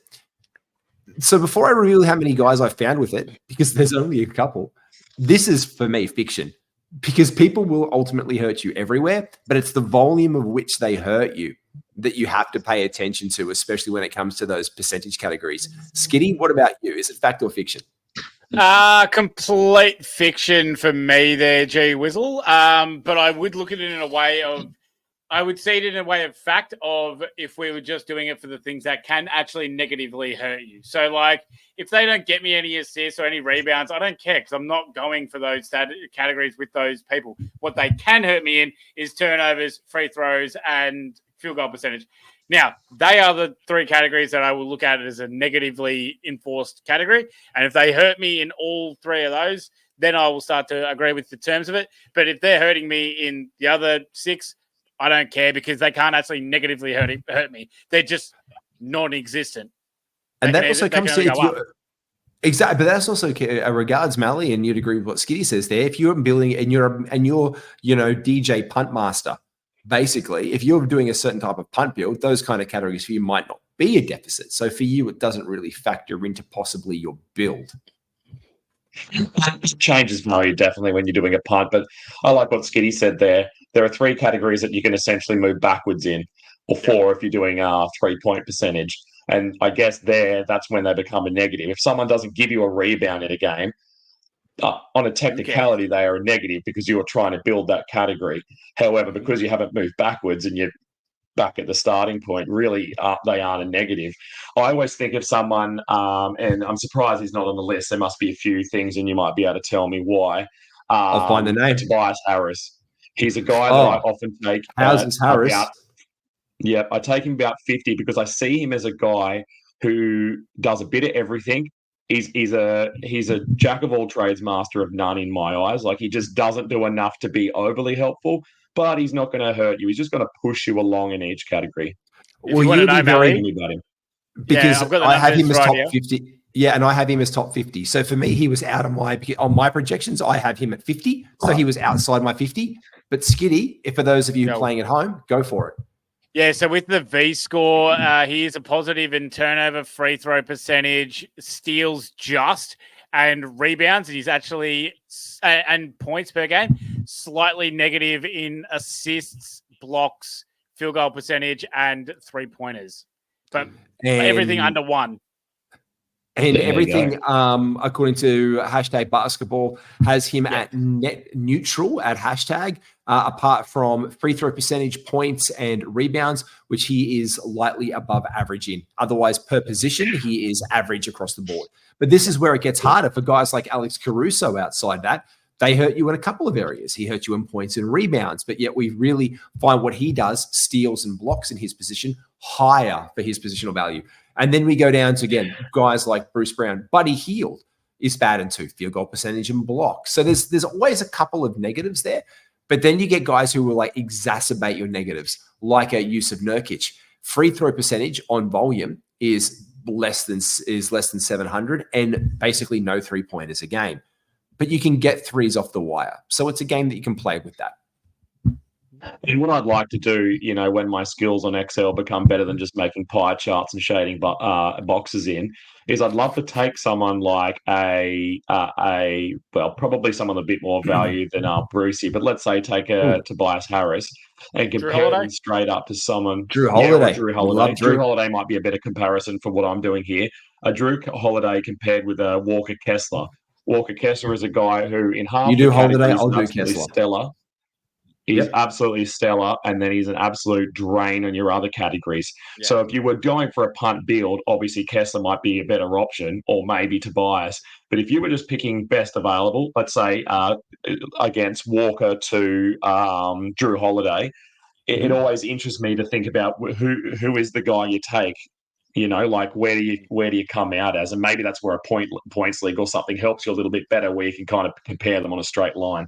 So before I reveal how many guys I found with it, because there's only a couple, this is, for me, fiction. Because people will ultimately hurt you everywhere, but it's the volume of which they hurt you that you have to pay attention to, especially when it comes to those percentage categories. Skiddy, what about you? Is it fact or fiction? Complete fiction for me there, G Wizzle. But I would look at it in a way of, I would see it in a way of fact of if we were just doing it for the things that can actually negatively hurt you. So, like, if they don't get me any assists or any rebounds, I don't care, because I'm not going for those categories with those people. What they can hurt me in is turnovers, free throws, and field goal percentage. Now, they are the 3 categories that I will look at as a negatively enforced category. And if they hurt me in all 3 of those, then I will start to agree with the terms of it. But if they're hurting me in the other 6, I don't care, because they can't actually negatively hurt me. They're just non-existent. And that also comes to exactly, but that's also a regards, Malley, and you'd agree with what Skiddy says there. If you're building and you're DJ punt master, basically, if you're doing a certain type of punt build, those kind of categories for you might not be a deficit. So for you, it doesn't really factor into possibly your build. It changes value definitely when you're doing a punt, but I like what Skiddy said there. There are 3 categories that you can essentially move backwards in, or 4 if you're doing 3-point percentage. And I guess that's when they become a negative. If someone doesn't give you a rebound in a game, on a technicality, they are a negative because you are trying to build that category. However, because you haven't moved backwards and you're back at the starting point, really, they aren't a negative. I always think of someone, and I'm surprised he's not on the list. There must be a few things, and you might be able to tell me why. I'll find the name. Tobias Harris. He's a guy that I often take Houses Harris. I take him about 50 because I see him as a guy who does a bit of everything. He's a jack of all trades, master of none in my eyes. Like, he just doesn't do enough to be overly helpful, but he's not going to hurt you. He's just going to push you along in each category. Well, you want to know, Malley, because I have him as top here. 50. Yeah, and I have him as top 50. So for me, he was out of on my projections. I have him at 50, so he was outside my 50. But Skiddy, if for those of you playing at home, go for it. Yeah, so with the V score, he is a positive in turnover, free throw percentage, steals just, and rebounds. And he's actually, and points per game, slightly negative in assists, blocks, field goal percentage, and 3-pointers. But everything under 1. And everything, according to hashtag basketball, has him at net neutral at hashtag, apart from free throw percentage, points, and rebounds, which he is lightly above average in. Otherwise, per position, he is average across the board. But this is where it gets harder for guys like Alex Caruso outside that. They hurt you in a couple of areas. He hurt you in points and rebounds, but yet we really find what he does, steals and blocks in his position, higher for his positional value. And then we go down to, again, guys like Bruce Brown. Buddy Hield is bad in 2, field goal percentage and blocks. So there's always a couple of negatives there. But then you get guys who will like exacerbate your negatives, like a Yusuf Nurkic. Free throw percentage on volume is less than 700, and basically no 3-pointers a game. But you can get threes off the wire. So it's a game that you can play with that. And what I'd like to do, when my skills on Excel become better than just making pie charts and shading boxes in, is I'd love to take someone like probably someone a bit more value than Brucey, but let's say take Tobias Harris and compare them straight up to someone. Drew Holiday. Drew Holiday. Drew Holiday might be a better comparison for what I'm doing here. Drew Holiday compared with Walker Kessler. Walker Kessler is a guy who in half you do the Holiday, I'll do Kessler. Stellar. He's absolutely stellar, and then he's an absolute drain on your other categories. Yeah. So if you were going for a punt build, obviously Kessler might be a better option, or maybe Tobias. But if you were just picking best available, let's say against Walker to Drew Holiday, it always interests me to think about who is the guy you take. Like where do you come out as, and maybe that's where a points league or something helps you a little bit better, where you can kind of compare them on a straight line.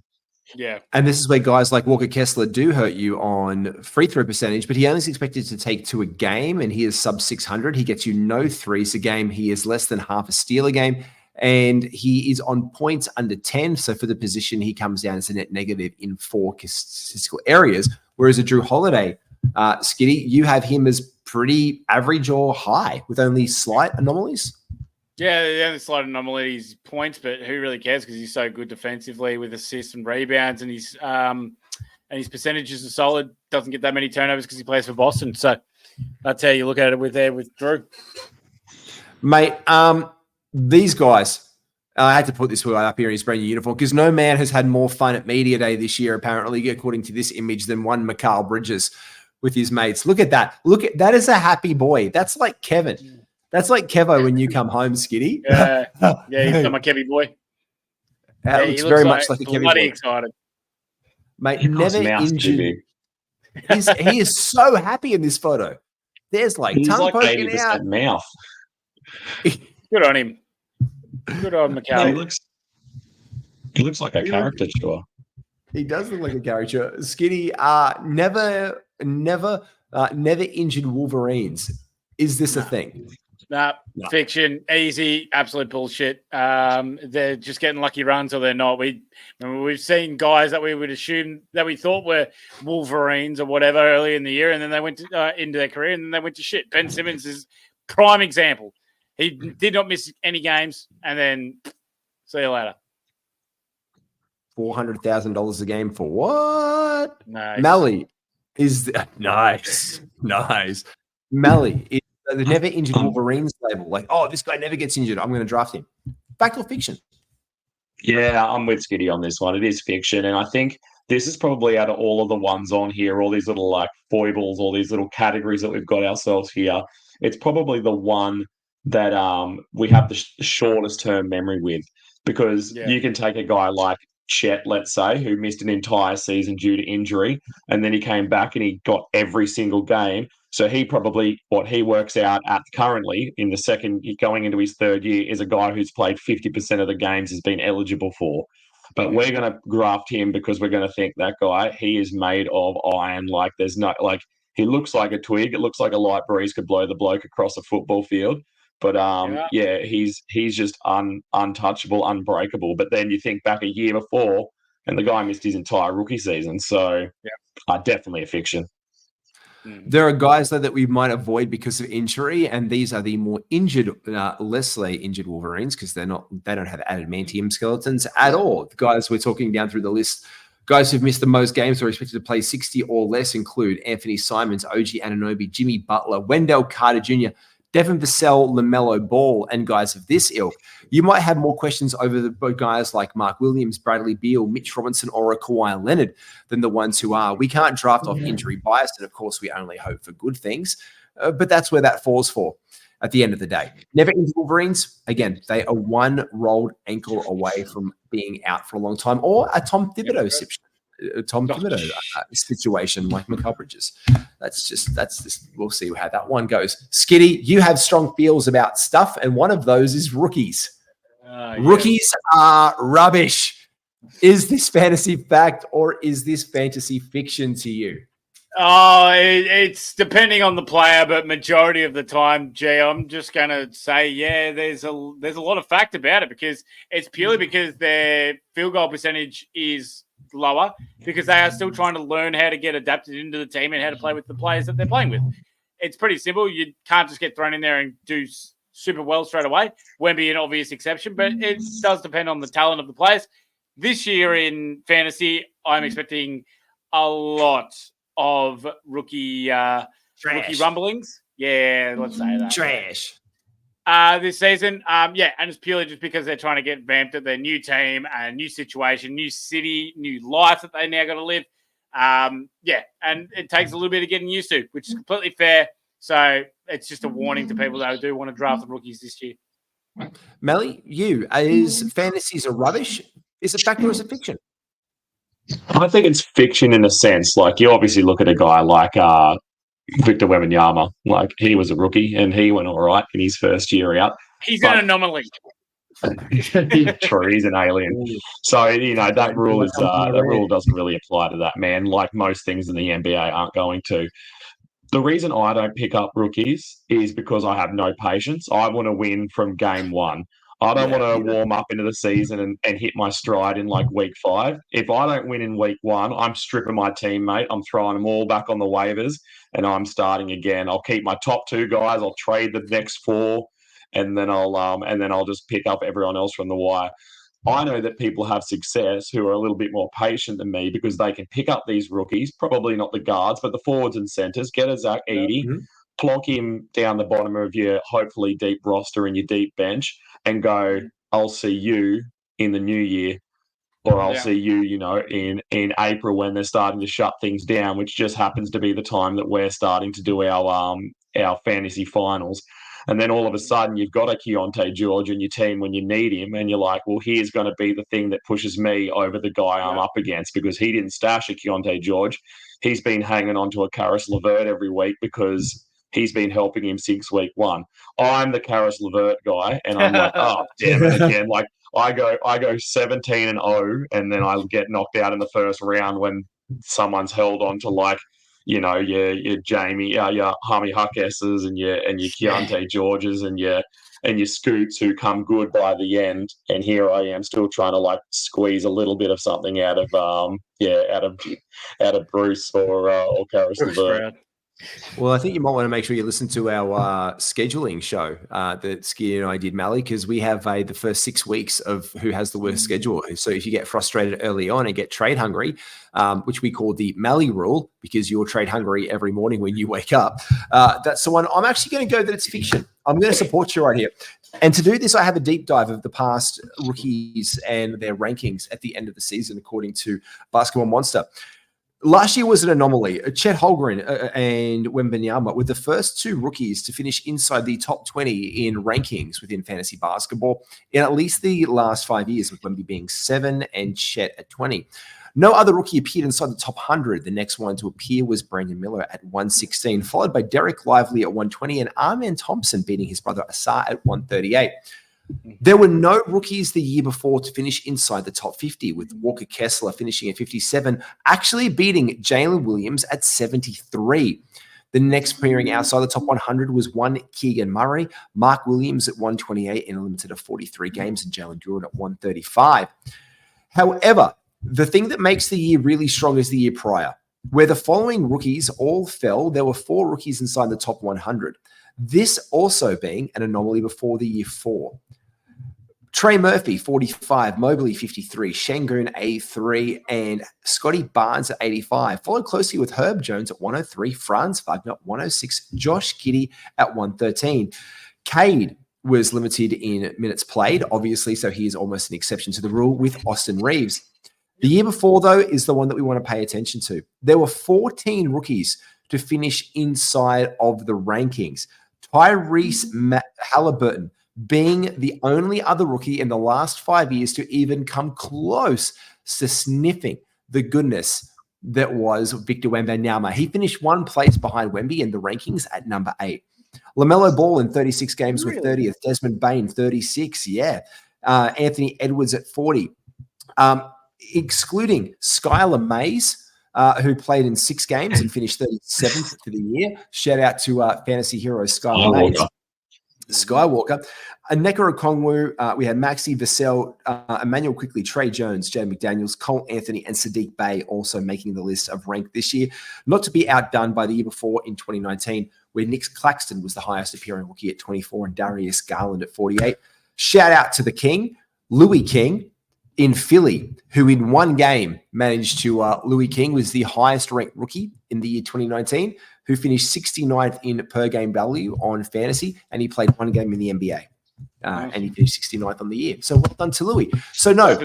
Yeah. And this is where guys like Walker Kessler do hurt you on free throw percentage, but he only is expected to take 2 a game, and he is sub 600. He gets you no threes a game. He is less than half a steal a game, and he is on points under 10. So for the position, he comes down as a net negative in 4 statistical areas, whereas a Drew Holiday, Skiddy, you have him as pretty average or high with only slight anomalies. Yeah, the only slight anomaly is points, but who really cares because he's so good defensively with assists and rebounds, and his percentages are solid. Doesn't get that many turnovers because he plays for Boston. So that's how you look at it with Drew. Mate, these guys, I had to put this guy up here in his brand new uniform because no man has had more fun at Media Day this year, apparently, according to this image, than one Mikal Bridges with his mates. Look at that. That is a happy boy. That's like Kevin. That's like Kevo when you come home, Skiddy. Yeah, he's my Kevy boy. That looks very much like a Kevy boy. Excited. Mate, never injured. He is so happy in this photo. There's he's tongue like poking 80% out. Mouth. Good on him. Good on Mikal. He looks like a caricature. He does look like a caricature. Skiddy, never injured Wolverines. Is this a thing? No. Fiction, easy, absolute bullshit. They're just getting lucky runs, or they're not. We've seen guys that we would assume that we thought were Wolverines or whatever early in the year, and then they went into their career, and then they went to shit. Ben Simmons is prime example. He did not miss any games, and then see you later. $400,000 a game for what? Nice. Malley is nice. Malley is the never injured Wolverines label. Like, this guy never gets injured. I'm going to draft him. Fact or fiction? Yeah, I'm with Skiddy on this one. It is fiction, and I think this is probably out of all of the ones on here, all these little like foibles, all these little categories that we've got ourselves here. It's probably the one that we have the shortest term memory with, because you can take a guy like Chet, let's say, who missed an entire season due to injury, and then he came back and he got every single game. So he probably, what he works out at currently in the second, going into his third year, is a guy who's played 50% of the games he's been eligible for. But we're going to graft him because we're going to think that guy, he is made of iron. Like there's no, like he looks like a twig. It looks like a light breeze could blow the bloke across a football field. But he's just untouchable, unbreakable. But then you think back a year before, and the guy missed his entire rookie season. So definitely a fiction. There are guys though that we might avoid because of injury, and these are the more injured, lessly injured Wolverines because they don't have adamantium skeletons at all. The guys we're talking down through the list, guys who've missed the most games or expected to play 60 or less include Anthony Simons, OG Anunoby, Jimmy Butler, Wendell Carter Jr., Devin Vassell, LaMelo Ball, and guys of this ilk. You might have more questions over the guys like Mark Williams, Bradley Beal, Mitch Robinson, or Kawhi Leonard than the ones who are. We can't draft off injury bias, and of course, we only hope for good things. But that's where that falls for at the end of the day. Never injured Wolverines, again, they are one rolled ankle away from being out for a long time, or a Tom Thibodeau situation like McCubbridge's. That's just we'll see how that one goes. Skiddy, you have strong feels about stuff, and one of those is rookies. Rookies are rubbish. Is this fantasy fact or is this fantasy fiction to you? Oh, it's depending on the player, but majority of the time, I'm just going to say, there's a lot of fact about it because it's purely because their field goal percentage is lower because they are still trying to learn how to get adapted into the team and how to play with the players that they're playing with. It's pretty simple. You can't just get thrown in there and do super well straight away. Wemby an obvious exception, but it does depend on the talent of the players. This year in fantasy, I'm expecting a lot of rookie rumblings. Yeah, let's say that. Trash. This season, and it's purely just because they're trying to get vamped at their new team, a new situation, new city, new life that they now got to live. And it takes a little bit of getting used to, which is completely fair. So it's just a warning to people that do want to draft the rookies this year. Malley, is fantasies a rubbish? Is it fact or is it fiction? I think it's fiction in a sense. Like you obviously look at a guy like Victor Wembanyama, like he was a rookie and he went all right in his first year out. He's an anomaly. True, he's an alien. So that rule doesn't really apply to that man. Like most things in the NBA aren't going to. The reason I don't pick up rookies is because I have no patience. I want to win from game one. I don't want to warm up into the season and hit my stride in like week 5. If I don't win in week 1, I'm stripping my teammate. I'm throwing them all back on the waivers and I'm starting again. I'll keep my top 2 guys. I'll trade the next 4 and then I'll just pick up everyone else from the wire. I know that people have success who are a little bit more patient than me because they can pick up these rookies, probably not the guards, but the forwards and centers, get a Zach Edey, plonk him down the bottom of your hopefully deep roster and your deep bench and go, I'll see you in the new year or I'll see you, in April when they're starting to shut things down, which just happens to be the time that we're starting to do our fantasy finals. And then all of a sudden you've got a Keontae George in your team when you need him and you're like, well, here's going to be the thing that pushes me over the guy I'm up against because he didn't stash a Keontae George. He's been hanging on to a Karis LeVert every week because he's been helping him since week 1. I'm the Karis LeVert guy and I'm like, oh, damn it again. Like I go 17-0 and then I get knocked out in the first round when someone's held on to like, your Jamie, your Hami Huckesses and your Keontae Georges and your Scoots who come good by the end. And here I am still trying to like squeeze a little bit of something out of Bruce or Karis LeVert. Well, I think you might want to make sure you listen to our scheduling show that Skiddy and I did, Malley, because we have the first 6 weeks of who has the worst schedule. So if you get frustrated early on and get trade hungry, which we call the Malley rule, because you're trade hungry every morning when you wake up, that's the one. I'm actually going to go that it's fiction. I'm going to support you right here. And to do this, I have a deep dive of the past rookies and their rankings at the end of the season, according to Basketball Monster. Last year was an anomaly. Chet Holmgren and Wembanyama were the first two rookies to finish inside the top 20 in rankings within fantasy basketball in at least the last 5 years, with Wemby being 7 and Chet at 20. No other rookie appeared inside the top 100. The next one to appear was Brandon Miller at 116, followed by Derek Lively at 120 and Arman Thompson beating his brother Asar at 138. There were no rookies the year before to finish inside the top 50, with Walker Kessler finishing at 57, actually beating Jalen Williams at 73. The next appearing outside the top 100 was one Keegan Murray, Mark Williams at 128 in a limited of 43 games, and Jalen Duren at 135. However, the thing that makes the year really strong is the year prior, where the following rookies all fell. There were 4 rookies inside the top 100. This also being an anomaly before the year 4. Trey Murphy, 45, Mobley, 53, Şengün, 83, and Scotty Barnes at 85, followed closely with Herb Jones at 103, Franz Wagner at 106, Josh Giddey at 113. Cade was limited in minutes played, obviously, so he is almost an exception to the rule with Austin Reeves. The year before, though, is the one that we want to pay attention to. There were 14 rookies to finish inside of the rankings. Tyrese Halliburton being the only other rookie in the last 5 years to even come close to sniffing the goodness that was Victor Wembanyama. He finished 1 place behind Wemby in the rankings at number 8. LaMelo Ball in 36 games with 30th. Desmond Bane, 36. Yeah. Anthony Edwards at 40. Excluding Skylar Mays, who played in 6 games and finished 37th for the year. Shout out to fantasy hero Skylar Mays. Skywalker, Nneka Okongwu, we had Maxi Vassell, Emmanuel Quickly, Trey Jones, Jay McDaniels, Cole Anthony, and Sadiq Bey also making the list of rank this year. Not to be outdone by the year before in 2019, where Nick Claxton was the highest appearing rookie at 24 and Darius Garland at 48. Shout out to the King, Louis King, in Philly, who in 1 game managed to, Louis King was the highest ranked rookie in the year 2019, who finished 69th in per game value on fantasy, and he played 1 game in the NBA. And he finished 69th on the year. So well done to Louis. So no,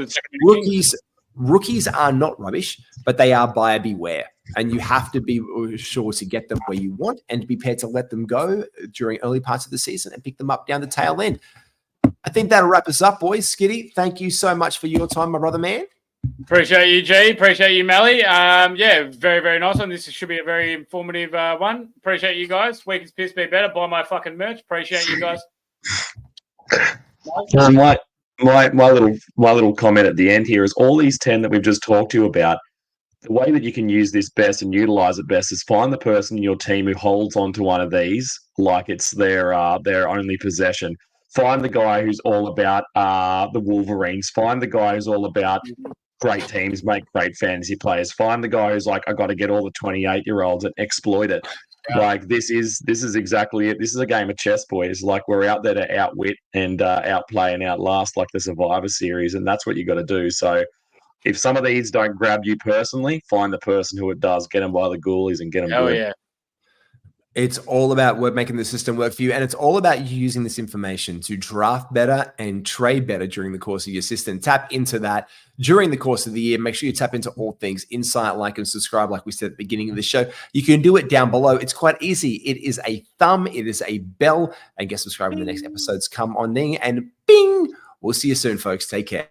rookies are not rubbish, but they are buyer beware. And you have to be sure to get them where you want and be prepared to let them go during early parts of the season and pick them up down the tail end. I think that'll wrap us up, boys. Skiddy, thank you so much for your time, my brother man. Appreciate you, G. Appreciate you, Malley. Yeah, very, very nice one. This should be a very informative one. Appreciate you guys. Week is piss, be better. Buy my fucking merch. Appreciate you guys. My little comment at the end here is all these 10 that we've just talked to you about. The way that you can use this best and utilize it best is find the person in your team who holds on to one of these like it's their only possession. Find the guy who's all about the Wolverines. Find the guy who's all about great teams, make great fantasy players. Find the guy who's like, I got to get all the 28-year-olds and exploit it. Yeah. Like this is exactly it. This is a game of chess, boys. Like we're out there to outwit and outplay and outlast like the Survivor Series, and that's what you got to do. So if some of these don't grab you personally, find the person who it does. Get them by the ghoulies and get them. Oh yeah. It's all about making the system work for you, and it's all about you using this information to draft better and trade better during the course of your system. Tap into that during the course of the year. Make sure you tap into all things insight, like and subscribe, like we said at the beginning of the show. You can do it down below. It's quite easy. It is a thumb. It is a bell. And get subscribed when the next episodes come on. And bing. We'll see you soon, folks. Take care.